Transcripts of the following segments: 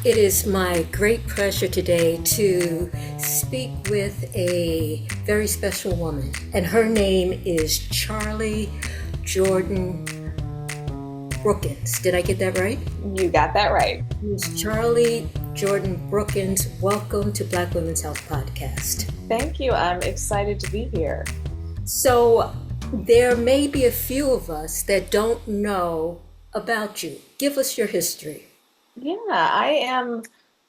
It is my great pleasure today to speak with a very special woman, and her name is Charlie Jordan Brookins. Did I get that right? You got that right. Ms. Charlie Jordan Brookins, welcome to Black Women's Health Podcast. Thank you. I'm excited to be here. So, there may be a few of us that don't know about you. Give us your history. Yeah,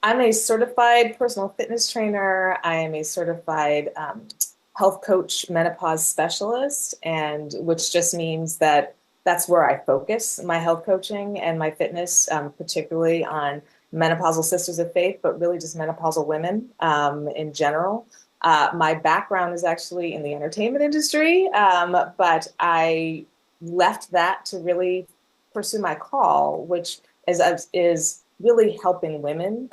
I'm a certified personal fitness trainer. I am a certified health coach, menopause specialist, and which just means that that's where I focus my health coaching and my fitness, particularly on menopausal sisters of faith, but really just menopausal women in general. My background is actually in the entertainment industry, but I left that to really pursue my call, which is really helping women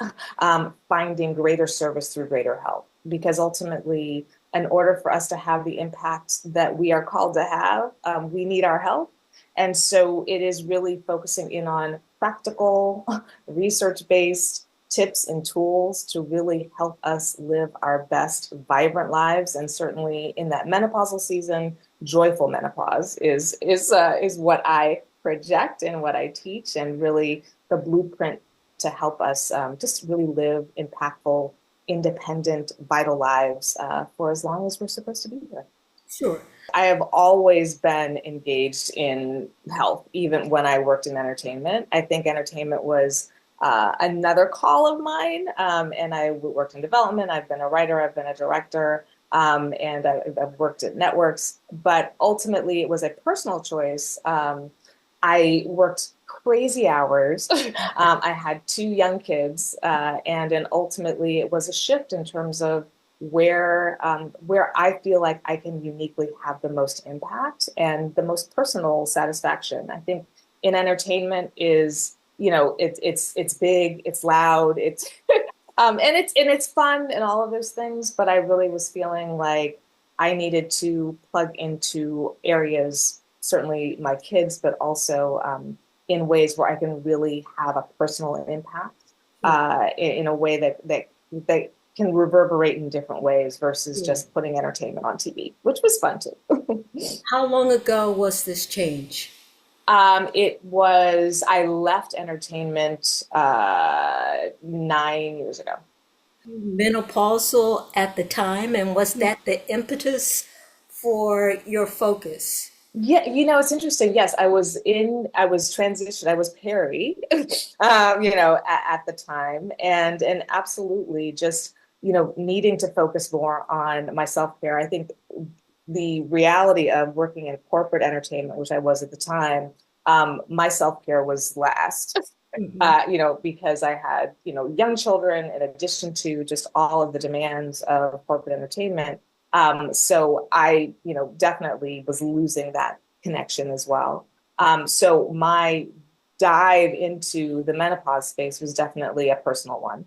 finding greater service through greater health. Because ultimately, in order for us to have the impact that we are called to have, we need our health. And so it is really focusing in on practical, research-based tips and tools to really help us live our best, vibrant lives. And certainly in that menopausal season, joyful menopause is what I project and what I teach, and really the blueprint to help us just really live impactful, independent, vital lives for as long as we're supposed to be here. Sure. I have always been engaged in health, even when I worked in entertainment. I think entertainment was another call of mine, and I worked in development. I've been a writer, I've been a director, and I've worked at networks. But ultimately, it was a personal choice. I worked crazy hours. I had two young kids, and then ultimately it was a shift in terms of where I feel like I can uniquely have the most impact and the most personal satisfaction. I think in entertainment is, it's big, it's loud, it's and it's fun and all of those things. But I really was feeling like I needed to plug into areas, certainly my kids, but also in ways where I can really have a personal impact in a way that can reverberate in different ways versus just putting entertainment on TV, which was fun too. How long ago was this change? I left entertainment 9 years ago. Menopausal at the time, and was that the impetus for your focus? Yeah, it's interesting. Yes, I was transitioned, I was peri, at the time, and absolutely just, needing to focus more on my self-care. I think the reality of working in corporate entertainment, which I was at the time, my self-care was last. Because I had, young children in addition to just all of the demands of corporate entertainment. So I, definitely was losing that connection as well. So my dive into the menopause space was definitely a personal one,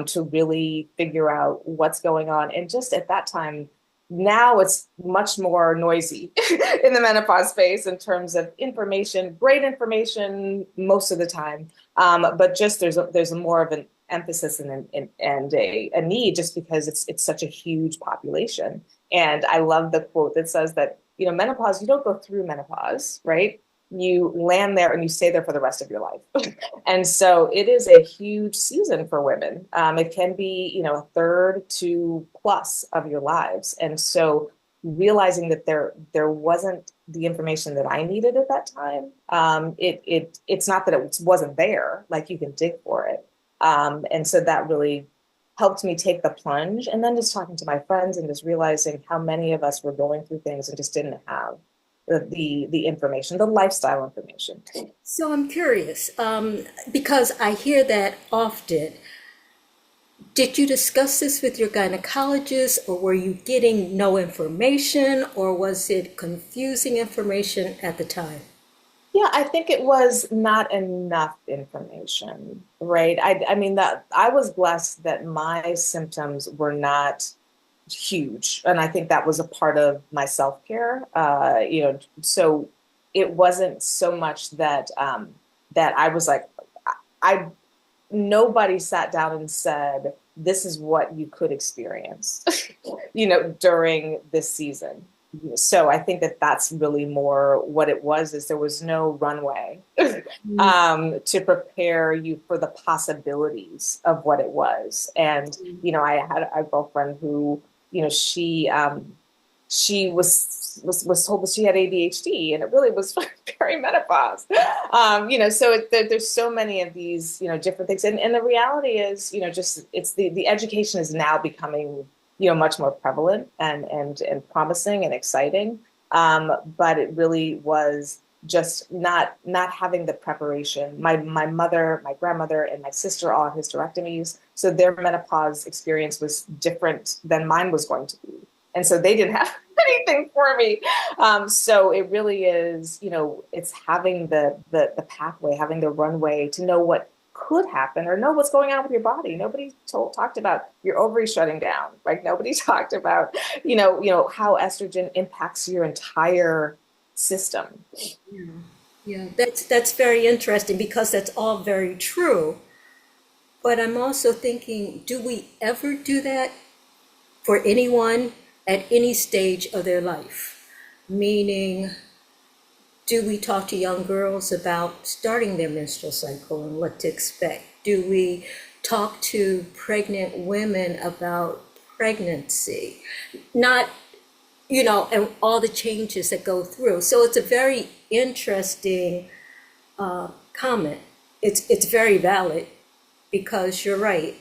to really figure out what's going on. And just at that time, now it's much more noisy in the menopause space in terms of information, great information most of the time. But just there's more of an emphasis and a need, just because it's such a huge population. And I love the quote that says that, menopause, you don't go through menopause, right? You land there and you stay there for the rest of your life. And so it is a huge season for women. It can be, a third to plus of your lives. And so realizing that there wasn't the information that I needed at that time, it's not that it wasn't there, like you can dig for it. And so that really helped me take the plunge. And then just talking to my friends and just realizing how many of us were going through things and just didn't have the information, the lifestyle information. So I'm curious, because I hear that often. Did you discuss this with your gynecologist, or were you getting no information, or was it confusing information at the time? Yeah, I think it was not enough information, right? I mean, that I was blessed that my symptoms were not huge. And I think that was a part of my self-care. So it wasn't so much that that I was like, I nobody sat down and said, this is what you could experience, during this season. So I think that that's really more what it was, is there was no runway to prepare you for the possibilities of what it was. And, I had a girlfriend who, she was told that she had ADHD, and it really was perimenopause. So there's so many of these, different things. And the reality is, just it's the education is now becoming, much more prevalent and promising and exciting. But it really was just not having the preparation. My mother, my grandmother, and my sister all had hysterectomies, so their menopause experience was different than mine was going to be, and so they didn't have anything for me. So it really is, it's having the pathway, having the runway to know what could happen or know what's going on with your body. Nobody talked about your ovaries shutting down, right? Nobody talked about, how estrogen impacts your entire system. Yeah, yeah, that's very interesting because that's all very true. But I'm also thinking, do we ever do that for anyone at any stage of their life? Meaning, do we talk to young girls about starting their menstrual cycle and what to expect? Do we talk to pregnant women about pregnancy? Not, and all the changes that go through. So it's a very interesting comment. It's very valid because you're right.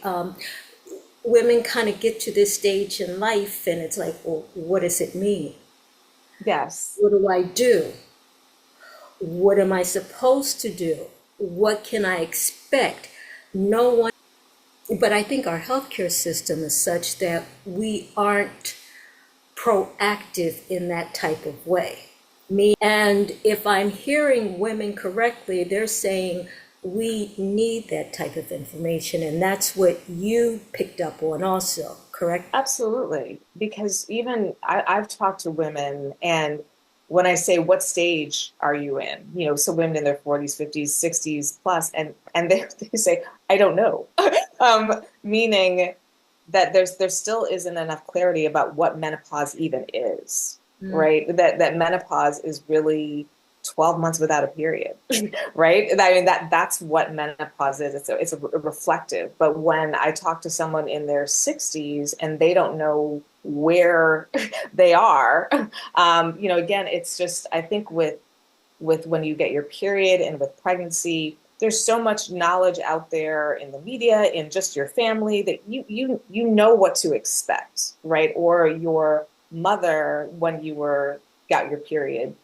Women kind of get to this stage in life and it's like, well, what does it mean? Yes. What do I do? What am I supposed to do? What can I expect? No one, but I think our healthcare system is such that we aren't proactive in that type of way. And if I'm hearing women correctly, they're saying we need that type of information, and that's what you picked up on also, correct? Absolutely. Because even I've talked to women, and when I say, what stage are you in? So women in their 40s, 50s, 60s plus, and they say, I don't know. Meaning that there still isn't enough clarity about what menopause even is, right? That menopause is really 12 months without a period, right? I mean, that's what menopause is. It's a reflective. But when I talk to someone in their 60s and they don't know where they are, again, it's just, I think with when you get your period and with pregnancy, there's so much knowledge out there in the media, in just your family, that you know what to expect, right? Or your mother, when you got your period,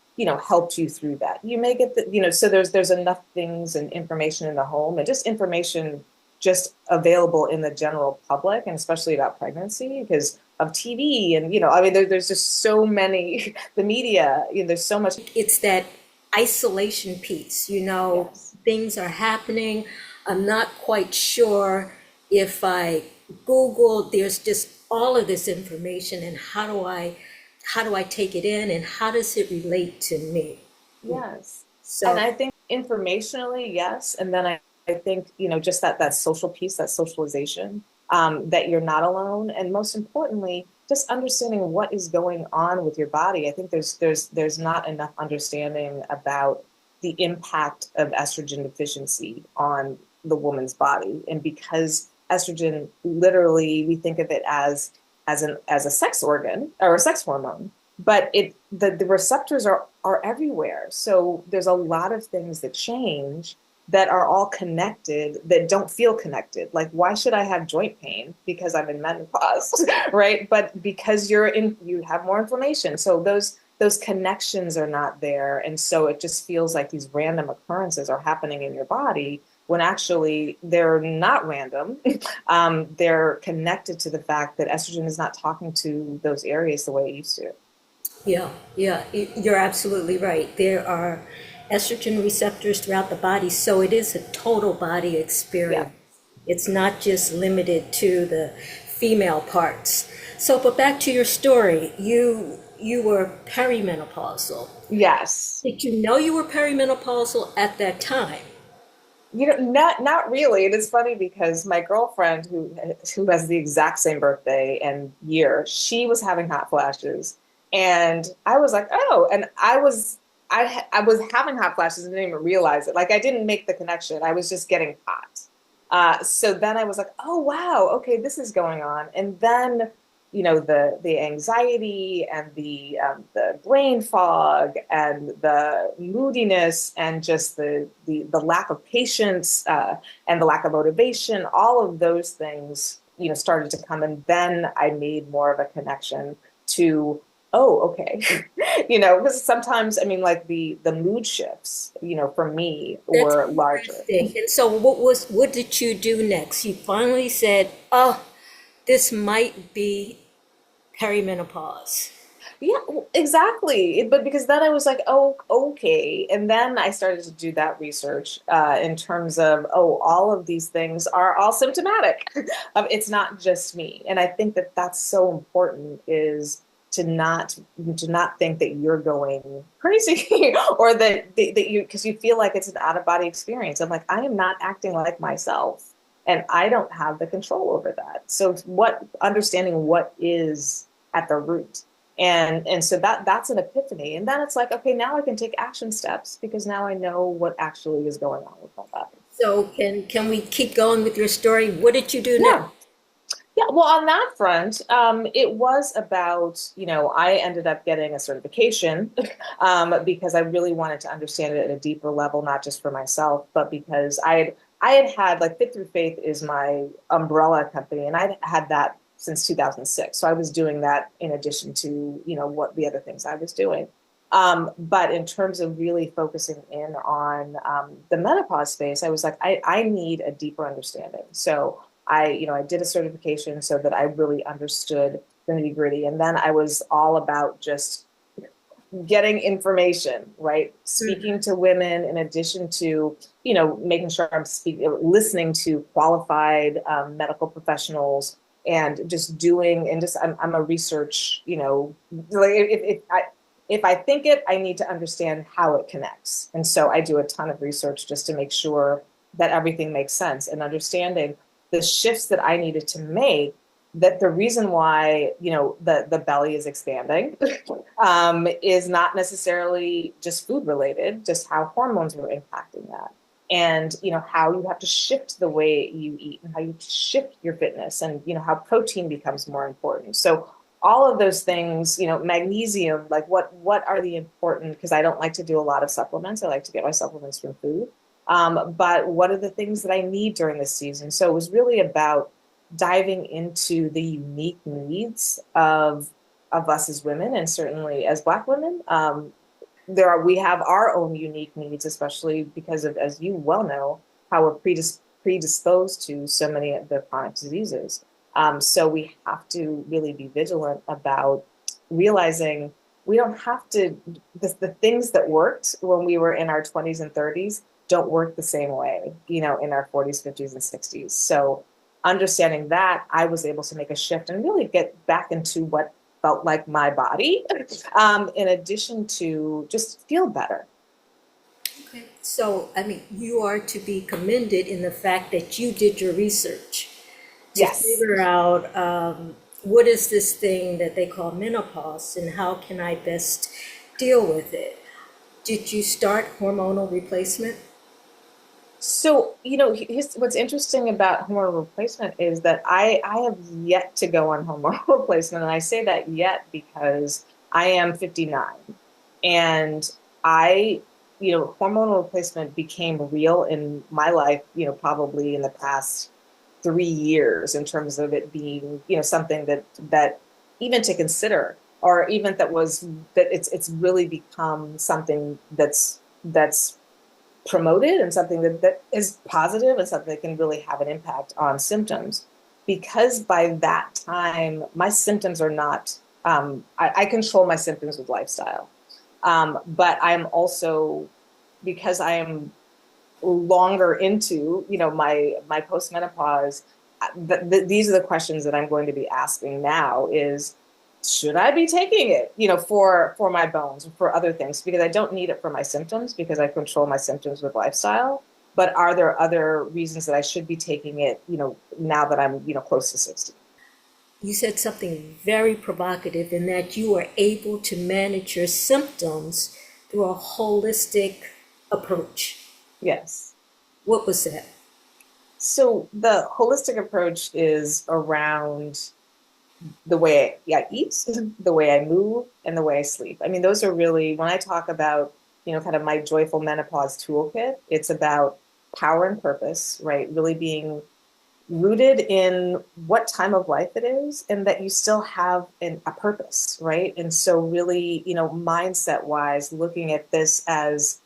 helped you through that. You may get so there's enough things and information in the home, and just information just available in the general public, and especially about pregnancy because of TV. And I mean, there's just so many, the media, there's so much. It's that isolation piece, Yes. things are happening. I'm not quite sure if I Google, there's just all of this information, and how do I take it in, and how does it relate to me? Yes. And So, I think informationally, yes. And then I think, just that social piece, that socialization, that you're not alone. And most importantly, just understanding what is going on with your body. I think there's not enough understanding about the impact of estrogen deficiency on the woman's body. And because estrogen, literally, we think of it as a sex organ or a sex hormone, but the receptors are everywhere. So there's a lot of things that change that are all connected that don't feel connected. Like, why should I have joint pain because I'm in menopause, right? But because you have more inflammation. So those connections are not there. And so it just feels like these random occurrences are happening in your body when actually they're not random. They're connected to the fact that estrogen is not talking to those areas the way it used to. yeah, yeah, you're absolutely right. There are estrogen receptors throughout the body, so it is a total body Yeah. experience. It's not just limited to the female parts. So, but back to your story, you were perimenopausal. Yes. Did you know you were perimenopausal at that time? Not really. And it's funny because my girlfriend who has the exact same birthday and year, she was having hot flashes, and I was like, oh, and I was having hot flashes and didn't even realize it. Like I didn't make the connection. I was just getting hot. So then I was like, oh wow, okay, this is going on. And then, the anxiety and the brain fog and the moodiness and just the lack of patience and the lack of motivation, all of those things, started to come. And then I made more of a connection to, oh, okay. Because sometimes, I mean, like the mood shifts, for me That's were larger. interesting. And so what did you do next? You finally said, oh, this might be perimenopause. Yeah, exactly. But because then I was like, oh, okay. And then I started to do that research in terms of, oh, all of these things are all symptomatic. It's not just me. And I think that that's so important is to not to not think that you're going crazy or that you because you feel like it's an out of body experience. I'm like, I am not acting like myself. And I don't have the control over that. So what understanding what is at the root and so that's an epiphany. And then it's like, okay, now I can take action steps because now I know what actually is going on with my body. So can we keep going with your story? What did you do next? Yeah. Yeah, well, on that front, it was about, I ended up getting a certification because I really wanted to understand it at a deeper level, not just for myself, but because I had like Fit Through Faith is my umbrella company, and I had that since 2006. So I was doing that in addition to, what the other things I was doing. But in terms of really focusing in on the menopause space, I was like, I need a deeper understanding. So I did a certification so that I really understood the nitty gritty. And then I was all about just getting information, right? Speaking to women in addition to, making sure I'm listening to qualified medical professionals and just doing, and just, I'm a research, like if I think it, I need to understand how it connects. And so I do a ton of research just to make sure that everything makes sense and understanding the shifts that I needed to make, that the reason why, the belly is expanding is not necessarily just food related, just how hormones were impacting that. And, how you have to shift the way you eat and how you shift your fitness and, how protein becomes more important. So all of those things, magnesium, like what are the important, because I don't like to do a lot of supplements. I like to get my supplements from food. But what are the things that I need during this season? So it was really about diving into the unique needs of us as women, and certainly as Black women. We have our own unique needs, especially because of, as you well know, how we're predisposed to so many of the chronic diseases. So we have to really be vigilant about realizing we don't have to, the things that worked when we were in our 20s and 30s don't work the same way, in our 40s, 50s, and 60s. So understanding that, I was able to make a shift and really get back into what felt like my body, in addition to just feel better. Okay. So, I mean, you are to be commended in the fact that you did your research to Yes. figure out what is this thing that they call menopause and how can I best deal with it. Did you start hormonal replacement? So, what's interesting about hormone replacement is that I have yet to go on hormone replacement. And I say that yet because I am 59. And I, hormonal replacement became real in my life, probably in the past 3 years in terms of it being, something that even to consider, or even that it's really become something that's promoted and something that is positive and something that can really have an impact on symptoms. Because by that time, my symptoms are not, I control my symptoms with lifestyle. But I'm also, because I am longer into, my postmenopause, these are the questions that I'm going to be asking now is, should I be taking it, for my bones, for other things? Because I don't need it for my symptoms because I control my symptoms with lifestyle. but are there other reasons that I should be taking it, now that I'm, close to 60? You said something very provocative in that you are able to manage your symptoms through a holistic approach. Yes. What was that? So the holistic approach is around the way I eat, the way I move, and the way I sleep. I mean, those are really, when I talk about, kind of my joyful menopause toolkit, it's about power and purpose, right? Really being rooted in what time of life it is and that you still have a purpose, right? And so really, mindset wise, looking at this as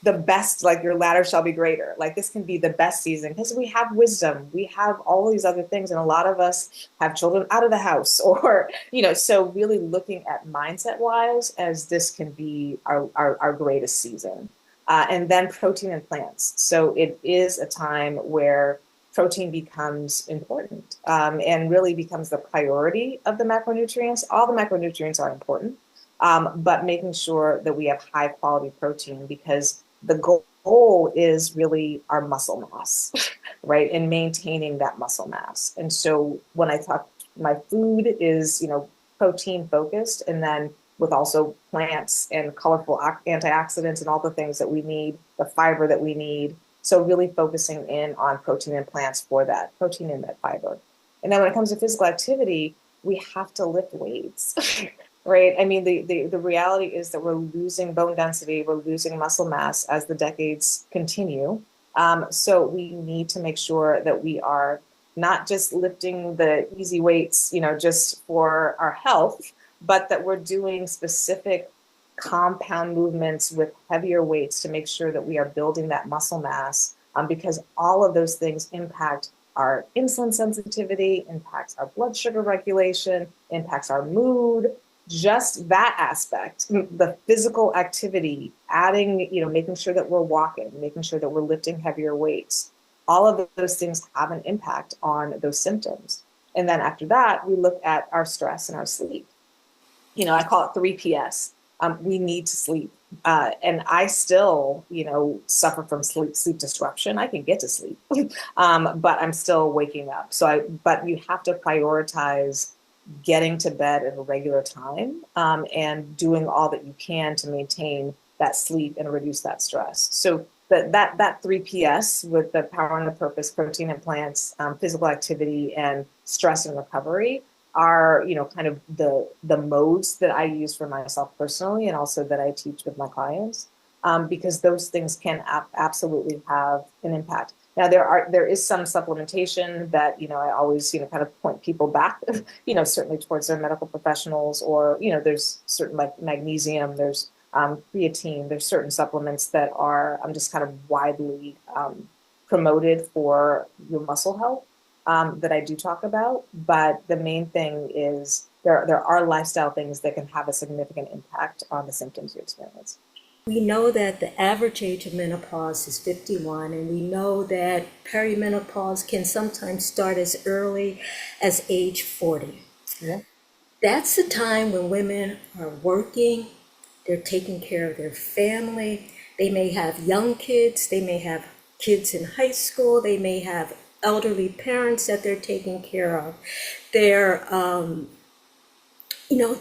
the best, like your ladder shall be greater. Like this can be the best season because we have wisdom, we have all these other things, and a lot of us have children out of the house, or so really looking at mindset wise as this can be our greatest season. And then protein and plants. So it is a time where protein becomes important and really becomes the priority of the macronutrients. All the macronutrients are important, but making sure that we have high quality protein because the goal is really our muscle mass, right? And maintaining that muscle mass. And so when I talk, my food is, protein focused, and then with also plants and colorful antioxidants and all the things that we need, the fiber that we need. So really focusing in on protein and plants for that protein and that fiber. And then when it comes to physical activity, we have to lift weights. Right. I mean, the reality is that we're losing bone density, we're losing muscle mass as the decades continue. So we need to make sure that we are not just lifting the easy weights, just for our health, but that we're doing specific compound movements with heavier weights to make sure that we are building that muscle mass, because all of those things impact our insulin sensitivity, impacts our blood sugar regulation, impacts our mood, just that aspect, the physical activity, adding, making sure that we're walking, making sure that we're lifting heavier weights. All of those things have an impact on those symptoms. And then after that, we look at our stress and our sleep. I call it 3PS. We need to sleep. And I still, suffer from sleep disruption. I can get to sleep, but I'm still waking up. But you have to prioritize getting to bed at a regular time, and doing all that you can to maintain that sleep and reduce that stress. So that 3PS with the power and the purpose, protein and plants, physical activity, and stress and recovery are, kind of the modes that I use for myself personally, and also that I teach with my clients, because those things can absolutely have an impact. Now there is some supplementation that, I always, kind of point people back, certainly towards their medical professionals, or, there's certain like magnesium, there's creatine, there's certain supplements that are just kind of widely promoted for your muscle health, that I do talk about. But the main thing is there are lifestyle things that can have a significant impact on the symptoms you experience. We know that the average age of menopause is 51, and we know that perimenopause can sometimes start as early as age 40. Yeah. That's the time when women are working, they're taking care of their family, they may have young kids, they may have kids in high school, they may have elderly parents that they're taking care of. They're,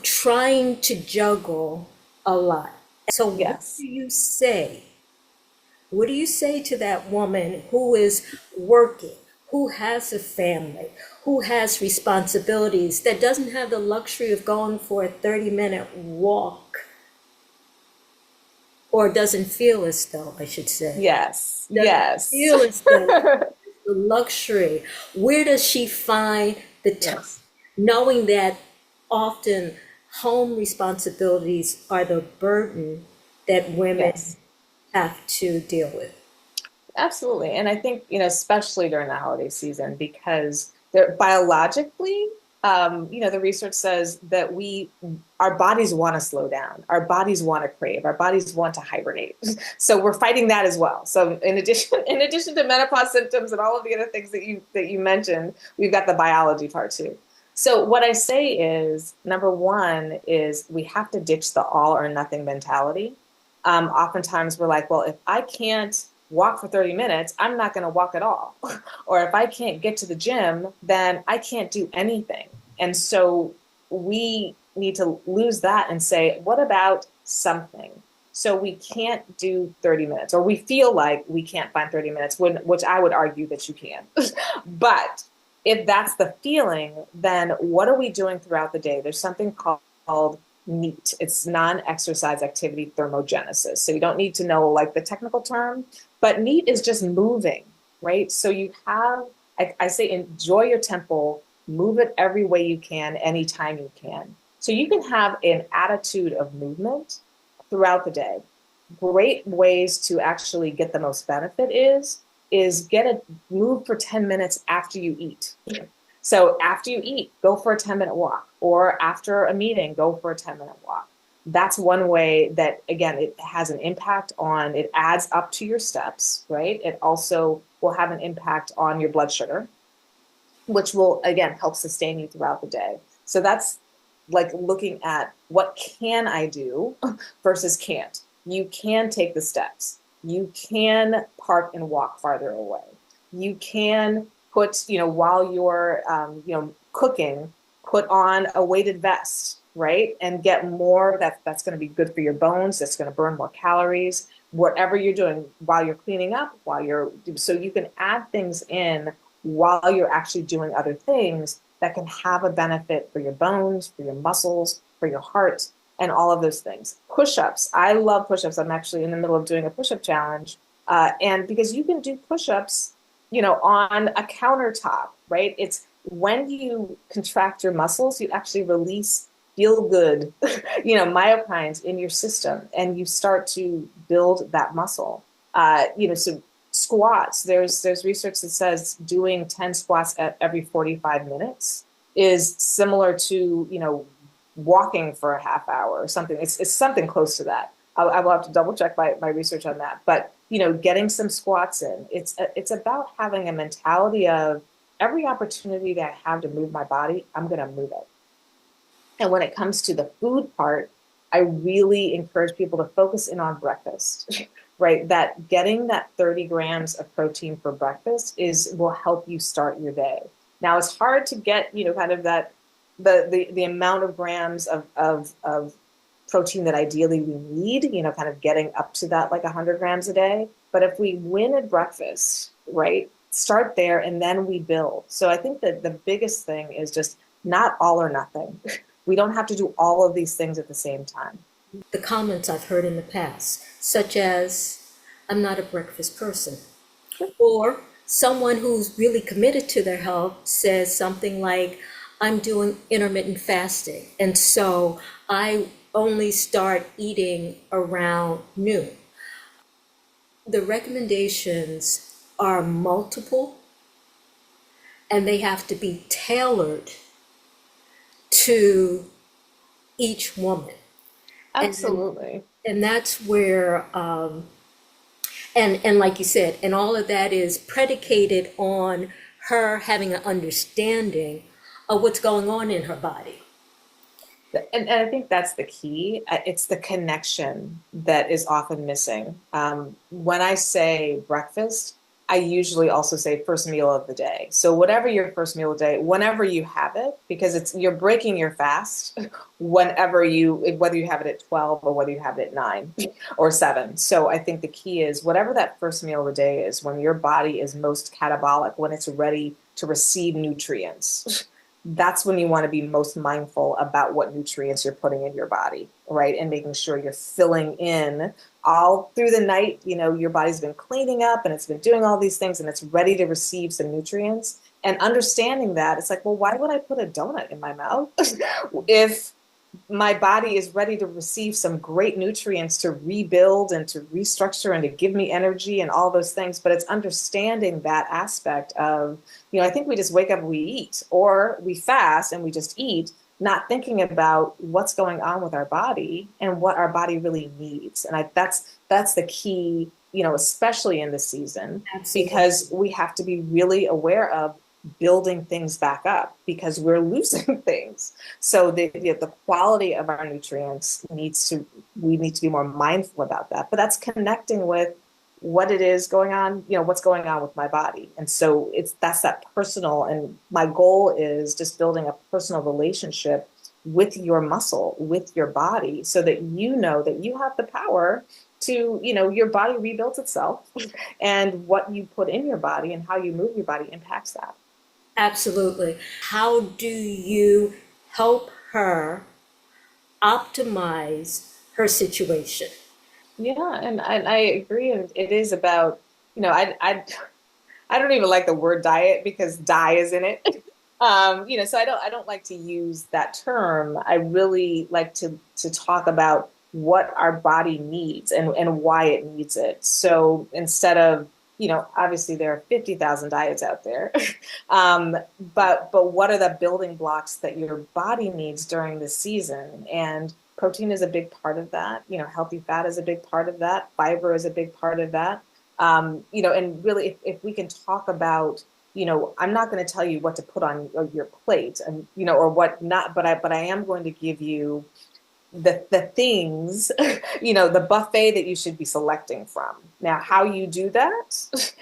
trying to juggle a lot. So what Yes. do you say? What do you say to that woman who is working, who has a family, who has responsibilities, that doesn't have the luxury of going for a 30-minute walk, or doesn't feel as though, I should say, Yes. doesn't Yes. feel as though the luxury? Where does she find the time, Yes. knowing that often home responsibilities are the burden that women Yes. have to deal with? Absolutely. And I think, especially during the holiday season, because they're biologically, the research says that our bodies want to slow down, our bodies want to crave, our bodies want to hibernate. So we're fighting that as well. So in addition to menopause symptoms and all of the other things that you mentioned, we've got the biology part too. So what I say is, number one is we have to ditch the all or nothing mentality. Oftentimes we're like, well, if I can't walk for 30 minutes, I'm not going to walk at all. Or if I can't get to the gym, then I can't do anything. And so we need to lose that and say, what about something? So we can't do 30 minutes, or we feel like we can't find 30 minutes, which I would argue that you can. But if that's the feeling, then what are we doing throughout the day? There's something called NEAT. It's non-exercise activity thermogenesis. So you don't need to know like the technical term, but NEAT is just moving, right? So you have, I say, enjoy your temple, move it every way you can, anytime you can. So you can have an attitude of movement throughout the day. Great ways to actually get the most benefit is get a move for 10 minutes after you eat. So after you eat, go for a 10-minute walk, or after a meeting, go for a 10-minute walk. That's one way that, again, it has an impact on, it adds up to your steps, right? It also will have an impact on your blood sugar, which will, again, help sustain you throughout the day. So that's like looking at what can I do versus can't. You can take the steps. You can park and walk farther away. You can put, while you're, cooking, put on a weighted vest, right? And get more, that's going to be good for your bones. That's going to burn more calories, whatever you're doing while you're cleaning up, so you can add things in while you're actually doing other things that can have a benefit for your bones, for your muscles, for your heart, and all of those things. Push-ups. I love push-ups. I'm actually in the middle of doing a push-up challenge. And because you can do push-ups, on a countertop, right? It's when you contract your muscles, you actually release feel good, myokines in your system, and you start to build that muscle. So squats, there's research that says doing 10 squats at every 45 minutes is similar to, walking for a half hour or something. It's something close to that. I will have to double check my research on that. But, getting some squats in, it's about having a mentality of every opportunity that I have to move my body, I'm going to move it. And when it comes to the food part, I really encourage people to focus in on breakfast, right? That getting that 30 grams of protein for breakfast will help you start your day. Now it's hard to get, kind of that the amount of grams of protein that ideally we need, kind of getting up to that like 100 grams a day. But if we win at breakfast, right, start there and then we build. So I think that the biggest thing is just not all or nothing. We don't have to do all of these things at the same time. The comments I've heard in the past, such as, I'm not a breakfast person. Or someone who's really committed to their health says something like, I'm doing intermittent fasting, and so I only start eating around noon. The recommendations are multiple, and they have to be tailored to each woman. Absolutely. And that's where, and like you said, and all of that is predicated on her having an understanding of what's going on in her body. And I think that's the key. It's the connection that is often missing. When I say breakfast, I usually also say first meal of the day. So whatever your first meal of the day, whenever you have it, because you're breaking your fast whether you have it at 12 or whether you have it at 9 or 7. So I think the key is whatever that first meal of the day is, when your body is most catabolic, when it's ready to receive nutrients. That's when you want to be most mindful about what nutrients you're putting in your body, right? And making sure you're filling in all through the night. Your body's been cleaning up and it's been doing all these things and it's ready to receive some nutrients. And understanding that, it's like, well, why would I put a donut in my mouth if my body is ready to receive some great nutrients to rebuild and to restructure and to give me energy and all those things? But it's understanding that aspect of, I think we just wake up and we eat, or we fast and we just eat, not thinking about what's going on with our body and what our body really needs. And that's the key, especially in this season. Absolutely. Because we have to be really aware of building things back up because we're losing things. So the quality of our nutrients we need to be more mindful about that. But that's connecting with what it is going on, what's going on with my body. And so that's that personal. And my goal is just building a personal relationship with your muscle, with your body, so that you know that you have the power to, your body rebuilds itself and what you put in your body and how you move your body impacts that. Absolutely. How do you help her optimize her situation? Yeah, and I agree. And it is about, I don't even like the word diet because die is in it. So I don't like to use that term. I really like to talk about what our body needs and why it needs it. So instead of, obviously there are 50,000 diets out there. um, but what are the building blocks that your body needs during the season? And protein is a big part of that. Healthy fat is a big part of that. Fiber is a big part of that. And really, if we can talk about, I'm not going to tell you what to put on your plate and, or what not, but I am going to give you the things, the buffet that you should be selecting from. Now, how you do that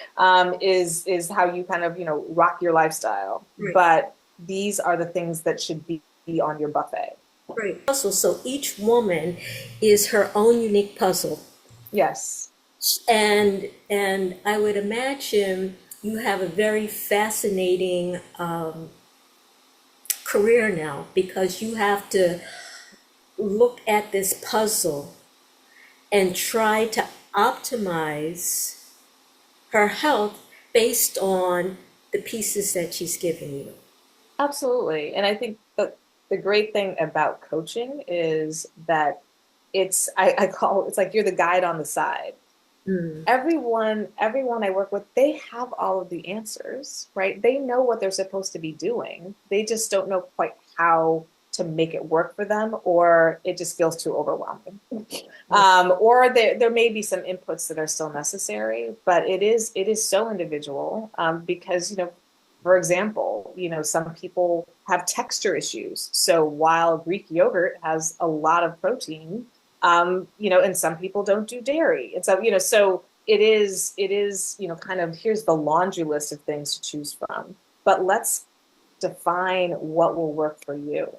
is how you kind of, rock your lifestyle. Right, But these are the things that should be on your buffet. right. Puzzle. So each woman is her own unique puzzle. Yes. And I would imagine you have a very fascinating career now because you have to look at this puzzle and try to optimize her health based on the pieces that she's giving you. Absolutely. And I think the great thing about coaching is that I call it's like you're the guide on the side. Mm, Everyone I work with, they have all of the answers, right? They know what they're supposed to be doing. They just don't know quite how to make it work for them, or it just feels too overwhelming. Or there may be some inputs that are still necessary, but it is so individual, because for example, some people have texture issues. So while Greek yogurt has a lot of protein, and some people don't do dairy. And so, so it is, kind of here's the laundry list of things to choose from. But let's define what will work for you.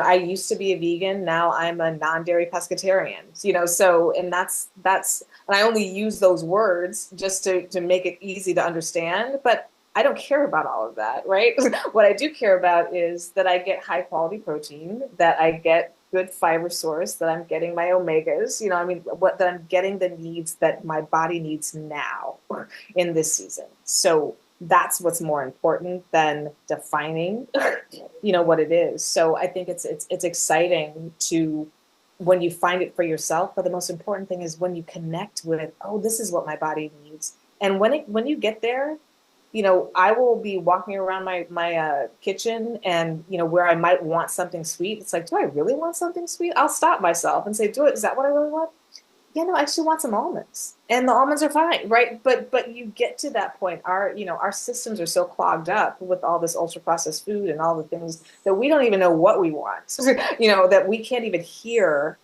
I used to be a vegan, now I'm a non-dairy pescatarian. So and and I only use those words just to make it easy to understand, but I don't care about all of that, right? What I do care about is that I get high quality protein, that I get good fiber source, that I'm getting my omegas, I mean, what that I'm getting the needs that my body needs now in this season. So that's what's more important than defining, what it is. So I think it's exciting to when you find it for yourself. But the most important thing is when you connect with, oh, this is what my body needs. And when you get there, I will be walking around my kitchen, and where I might want something sweet, it's like, do I really want something sweet? I'll stop myself and say, is that what I really want? Yeah, no, I actually want some almonds, and the almonds are fine, right? But you get to that point. Our systems are so clogged up with all this ultra processed food and all the things that we don't even know what we want. That we can't even hear,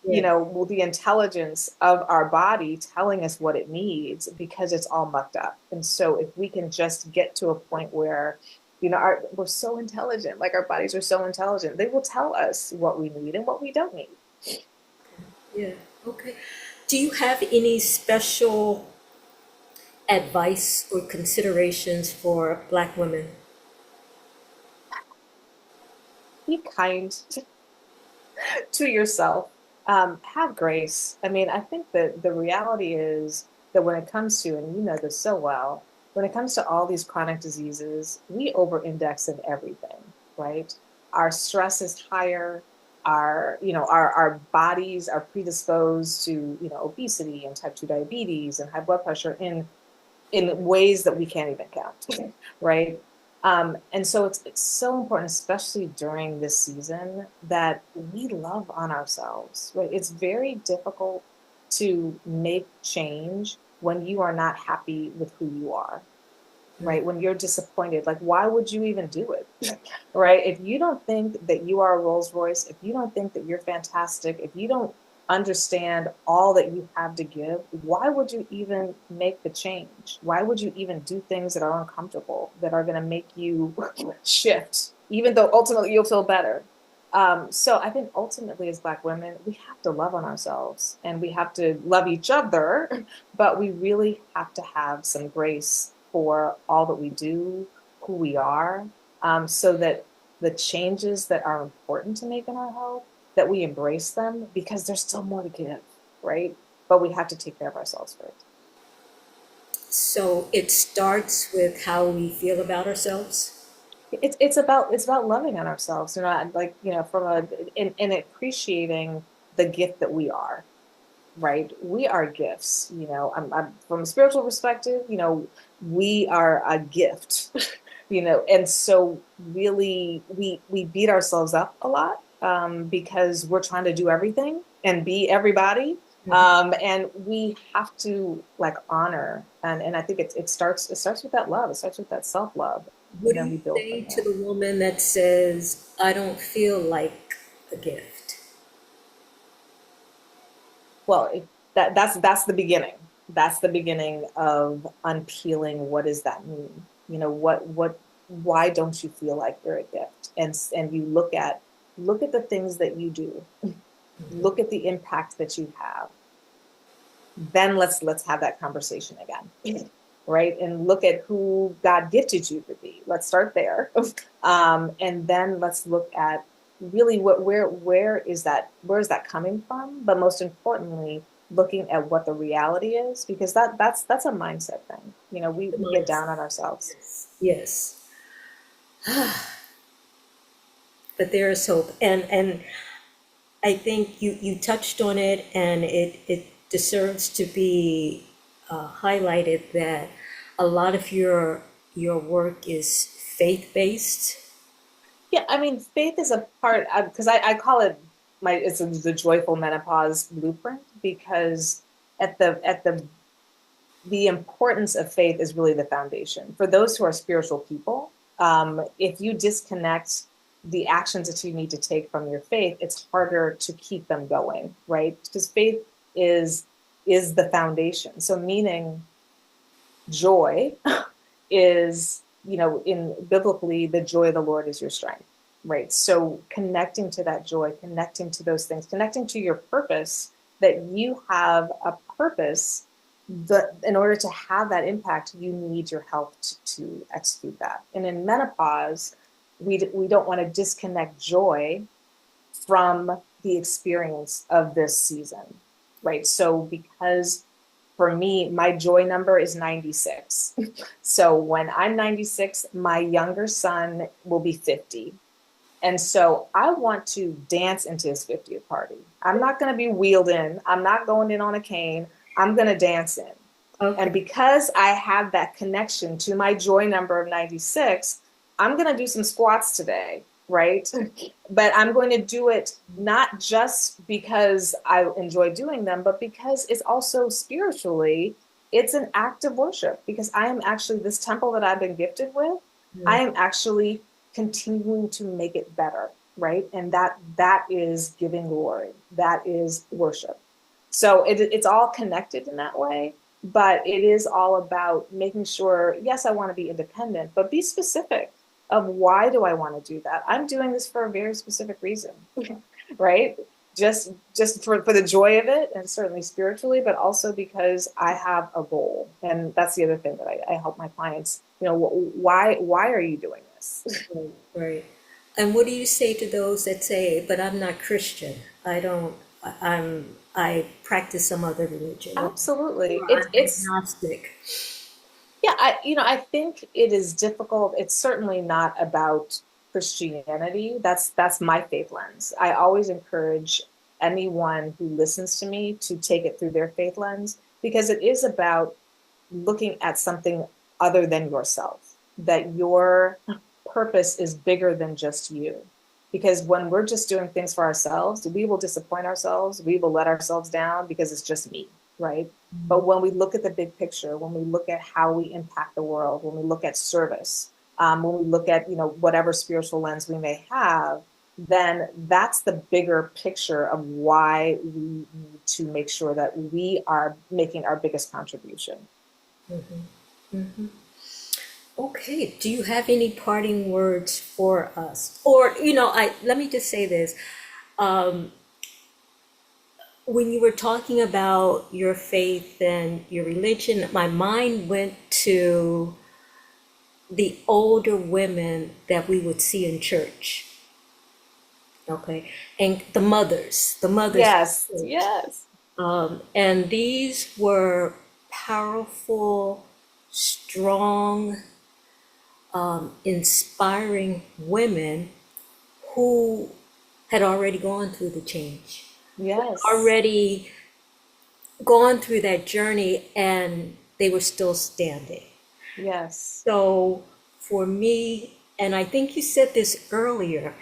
yeah, the intelligence of our body telling us what it needs because it's all mucked up. And so if we can just get to a point where we're so intelligent, like our bodies are so intelligent, they will tell us what we need and what we don't need. yeah. Okay. Do you have any special advice or considerations for Black women? Be kind to yourself. Have grace. I mean, I think that the reality is that when it comes to, and you know this so well, when it comes to all these chronic diseases, we over-index in everything, right? Our stress is higher. Our bodies are predisposed to, obesity and type 2 diabetes and high blood pressure in ways that we can't even count, right? And so it's so important, especially during this season, that we love on ourselves, right? It's very difficult to make change when you are not happy with who you are, right? When you're disappointed, like, why would you even do it? Right? If you don't think that you are a Rolls Royce, if you don't think that you're fantastic, if you don't understand all that you have to give, why would you even make the change? Why would you even do things that are uncomfortable, that are going to make you shift, even though ultimately you'll feel better? So I think ultimately as Black women, we have to love on ourselves and we have to love each other, but we really have to have some grace for all that we do, who we are, so that the changes that are important to make in our health, that we embrace them because there's still more to give, right? But we have to take care of ourselves first. So it starts with how we feel about ourselves. It's about loving on ourselves, like from in appreciating the gift that we are, right? We are gifts. I'm from a spiritual perspective. We are a gift. And so really we beat ourselves up a lot, because we're trying to do everything and be everybody. And we have to like honor, and I think it starts with that love. It starts with that self-love, What and do then you we build say from to there. the woman that says, I don't feel like a gift? Well, that's the beginning. That's the beginning of unpeeling. What does that mean? Why don't you feel like you're a gift? And you look at the things that you do. Look at the impact that you have. Then let's have that conversation again. Right? And look at who God gifted you to be. Let's start there. And then let's look at really where is that coming from? But most importantly, looking at what the reality is, because that's a mindset thing. The We get mindset. down on ourselves. Yes. Yes. But there is hope. And I think you touched on it, and it deserves to be highlighted that a lot of your work is faith-based. Yeah, I mean, faith is a part, because I call it the joyful menopause blueprint, because the importance of faith is really the foundation for those who are spiritual people. If you disconnect the actions that you need to take from your faith, it's harder to keep them going, right? Because faith is is the foundation. So meaning joy is, in biblically, the joy of the Lord is your strength, right? So connecting to that joy, connecting to those things, connecting to your purpose, that you have a purpose, that in order to have that impact, you need your help to execute that. And in menopause, we don't want to disconnect joy from the experience of this season, right? So because for me, my joy number is 96. So when I'm 96, my younger son will be 50. And so I want to dance into his 50th party. I'm not going to be wheeled in. I'm not going in on a cane. I'm going to dance in. And Okay. because I have that connection to my joy number of 96, I'm going to do some squats today, right? But I'm going to do it not just because I enjoy doing them, but because it's also spiritually, it's an act of worship, because I am actually this temple that I've been gifted with. I am actually continuing to make it better, right? And that is giving glory. That is worship. So it's all connected in that way, but it is all about making sure, yes, I want to be independent, but be specific of why do I want to do that? I'm doing this for a very specific reason, right? Just for the joy of it, and certainly spiritually, but also because I have a goal. And that's the other thing that I help my clients, why are you doing this? Right, right. And what do you say to those that say, but I'm not Christian? I don't, I practice some other religion, Absolutely. or It's I'm it's agnostic. Yeah, I think it is difficult. It's certainly not about Christianity. That's my faith lens. I always encourage anyone who listens to me to take it through their faith lens, because it is about looking at something other than yourself, that your purpose is bigger than just you. Because when we're just doing things for ourselves, we will disappoint ourselves, we will let ourselves down because it's just me, right? But when we look at the big picture, when we look at how we impact the world, when we look at service, when we look at whatever spiritual lens we may have, then that's the bigger picture of why we need to make sure that we are making our biggest contribution. Okay, do you have any parting words for us? Or, let me just say this. When you were talking about your faith and your religion, my mind went to the older women that we would see in church, okay? And the mothers Yes, in church. yes, And these were powerful, strong, inspiring women who had already gone through the change, yes, already gone through that journey, and they were still standing. yes, So for me, and I think you said this earlier,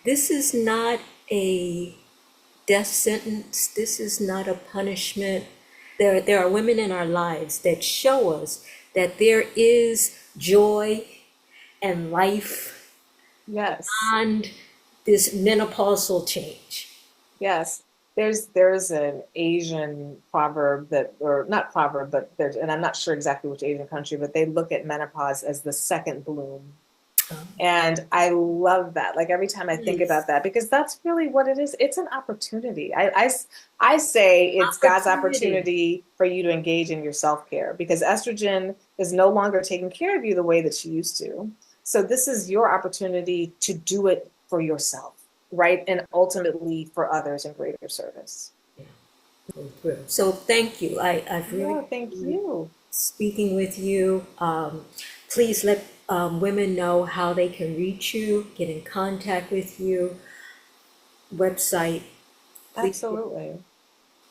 this is not a death sentence. This is not a punishment. There are women in our lives that show us that there is joy and life yes. beyond this menopausal change. Yes, there's an Asian proverb that, or not proverb, but there's, and I'm not sure exactly which Asian country, but they look at menopause as the second bloom. And I love that. Like every time I think Yes, about that, because that's really what it is. It's an opportunity. I say it's God's opportunity. opportunity for you to engage in your self-care because estrogen is no longer taking care of you the way that she used to. So this is your opportunity to do it for yourself, right? And ultimately for others in greater service. Go through. So thank you. I've really Yeah, thank enjoyed you. speaking with you. Please let women know how they can reach you, get in contact with you, website, please. Absolutely.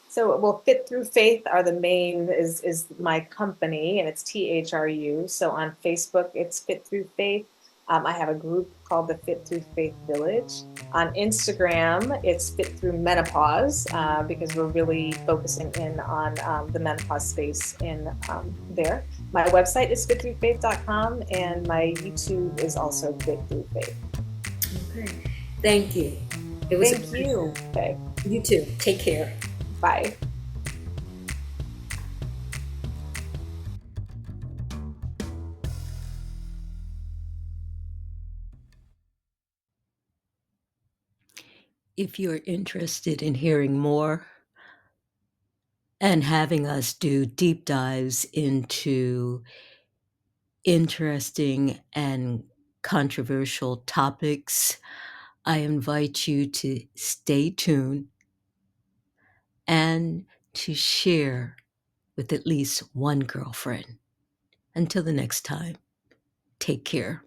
So, well, Fit Through Faith are the main is my company, and it's THRU. So on Facebook, it's Fit Through Faith. I have a group called the Fit Through Faith Village. On Instagram, it's Fit Through Menopause because we're really focusing in on the menopause space in there. My website is fitthroughfaith.com, and my YouTube is also Fit Through Faith. Okay. Thank you. It was a Thank pleasure. you. Okay, You too. Take care. bye. If you're interested in hearing more and having us do deep dives into interesting and controversial topics, I invite you to stay tuned and to share with at least one girlfriend. Until the next time, take care.